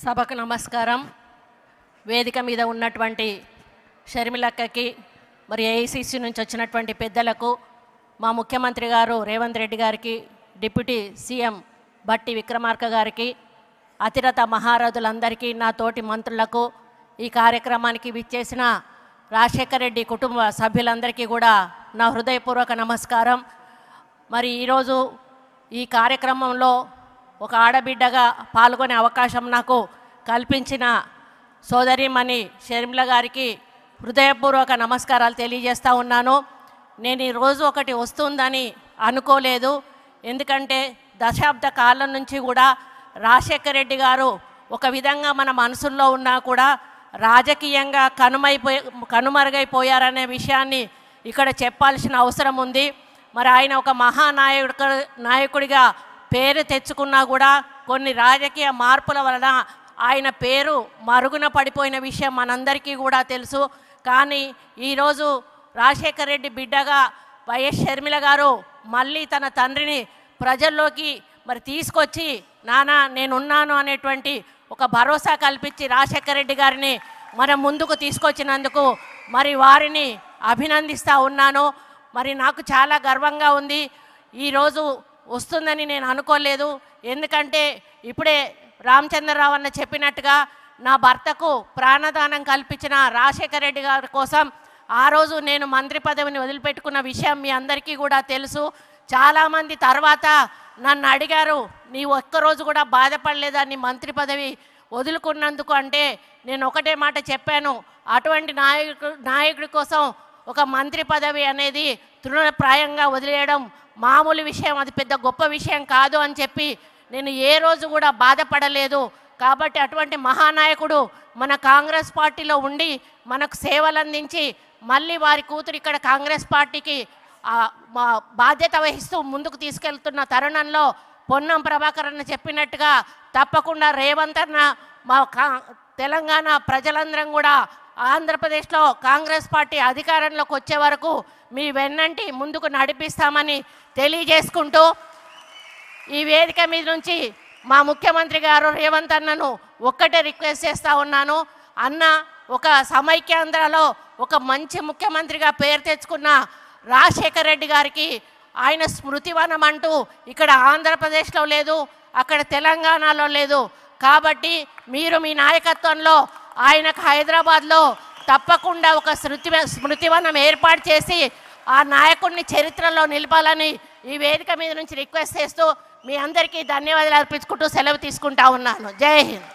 సభకు నమస్కారం. వేదిక మీద ఉన్నటువంటి షర్మిలక్కకి మరి ఏఐసిసి నుంచి వచ్చినటువంటి పెద్దలకు, మా ముఖ్యమంత్రి గారు రేవంత్ రెడ్డి గారికి, డిప్యూటీ సీఎం బట్టి విక్రమార్క గారికి, అతిరథ మహారథులందరికీ, నా తోటి మంత్రులకు, ఈ కార్యక్రమానికి విచ్చేసిన రాజశేఖర్ రెడ్డి కుటుంబ సభ్యులందరికీ కూడా నా హృదయపూర్వక నమస్కారం. మరి ఈరోజు ఈ కార్యక్రమంలో ఒక ఆడబిడ్డగా పాల్గొనే అవకాశం నాకు కల్పించిన సోదరిమణి షర్మిల గారికి హృదయపూర్వక నమస్కారాలు తెలియజేస్తూ ఉన్నాను. నేను ఈరోజు ఒకటి వస్తుందని అనుకోలేదు. ఎందుకంటే దశాబ్ద కాలం నుంచి కూడా రాజశేఖర్ రెడ్డి గారు ఒక విధంగా మన మనసుల్లో ఉన్నా కూడా రాజకీయంగా కనుమరుగైపోయారనే విషయాన్ని ఇక్కడ చెప్పాల్సిన అవసరం ఉంది. మరి ఆయన ఒక నాయకుడిగా పేరు తెచ్చుకున్నా కూడా కొన్ని రాజకీయ మార్పుల వలన ఆయన పేరు మరుగున పడిపోయిన విషయం మనందరికీ కూడా తెలుసు. కానీ ఈరోజు రాజశేఖర్ రెడ్డి బిడ్డగా వైఎస్ షర్మిల గారు మళ్ళీ తన తండ్రిని ప్రజల్లోకి మరి తీసుకొచ్చి నానా నేనున్నాను అనేటువంటి ఒక భరోసా కల్పించి రాజశేఖర్ రెడ్డి గారిని మనం ముందుకు తీసుకొచ్చినందుకు మరి వారిని అభినందిస్తూ ఉన్నాను. మరి నాకు చాలా గర్వంగా ఉంది. ఈరోజు వస్తుందని నేను అనుకోలేదు. ఎందుకంటే ఇప్పుడే రామచంద్రరావు అన్న చెప్పినట్టుగా నా భర్తకు ప్రాణదానం కల్పించిన రాజశేఖర్ రెడ్డి గారి కోసం ఆ రోజు నేను మంత్రి పదవిని వదిలిపెట్టుకున్న విషయం మీ అందరికీ కూడా తెలుసు. చాలామంది తర్వాత నన్ను అడిగారు, నీ ఒక్కరోజు కూడా బాధపడలేదా నీ మంత్రి పదవి వదులుకున్నందుకు అంటే నేను ఒకటే మాట చెప్పాను, అటువంటి నాయకుడి కోసం ఒక మంత్రి పదవి అనేది తృణప్రాయంగా వదిలేయడం మామూలు విషయం, అది పెద్ద గొప్ప విషయం కాదు అని చెప్పి నేను ఏ రోజు కూడా బాధపడలేదు. కాబట్టి అటువంటి మహానాయకుడు మన కాంగ్రెస్ పార్టీలో ఉండి మనకు సేవలు అందించి మళ్ళీ వారి కూతురు ఇక్కడ కాంగ్రెస్ పార్టీకి బాధ్యత వహిస్తూ ముందుకు తీసుకెళ్తున్న తరుణంలో పొన్నం ప్రభాకర్ అన్న చెప్పినట్టుగా తప్పకుండా రేవంత్ అన్న మా తెలంగాణ ప్రజలందరం కూడా ఆంధ్రప్రదేశ్లో కాంగ్రెస్ పార్టీ అధికారంలోకి వచ్చే వరకు మీ వెన్నంటి ముందుకు నడిపిస్తామని తెలియజేసుకుంటూ ఈ వేదిక మీద నుంచి మా ముఖ్యమంత్రి గారు రేవంత్ అన్నను ఒక్కటే రిక్వెస్ట్ చేస్తూ ఉన్నాను. అన్న ఒక సమైక్యాంధ్రలో ఒక మంచి ముఖ్యమంత్రిగా పేరు తెచ్చుకున్న రాజశేఖర్ రెడ్డి గారికి ఆయన స్మృతివనం అంటూ ఇక్కడ ఆంధ్రప్రదేశ్లో లేదు, అక్కడ తెలంగాణలో లేదు. కాబట్టి మీరు మీ నాయకత్వంలో ఆయనకు హైదరాబాద్లో తప్పకుండా ఒక స్మృతివనం ఏర్పాటు చేసి ఆ నాయకుడిని చరిత్రలో నిలపాలని ఈ వేదిక మీద నుంచి రిక్వెస్ట్ చేస్తూ మీ అందరికీ ధన్యవాదాలు అర్పించుకుంటూ సెలవు తీసుకుంటా ఉన్నాను. జై హింద్.